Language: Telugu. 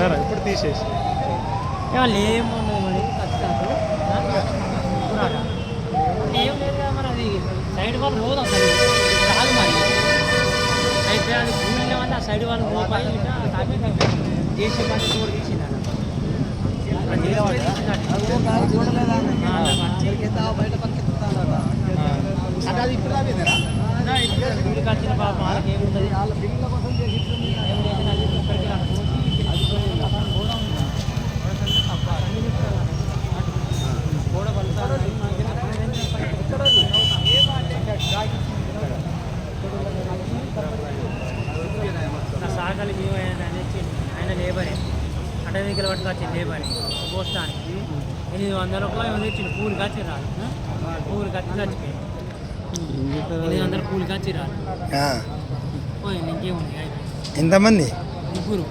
ఉన్నారా ఇప్పుడు తీసేసి వాళ్ళు ఏముండదు మరి ఖచ్చితంగా ఏం లేదు కదా మరి అది సైడ్ వాళ్ళు పోదు అసలు రాదు మరి అయితే అది భూమిలో వల్ల సైడ్ వాళ్ళు పోయి చేసే పని కూడా తీసింది ఇప్పుడు వచ్చిన పాప వాళ్ళకి ఏముంటుంది ఏం చేసినా ఇక్కడికి సాగలి మేము ఆయన లేబరే అటవీకలు పట్టుకొచ్చింది లేబరే పోస్తానికి 800 రూపాయలు తెచ్చింది పూలు కచ్చి రాదు పూలు కచ్చి చచ్చిపోయింది 800 పూలు కచ్చి రాదు పోయింది ఇంకేముంది ఎంతమంది ముగ్గురు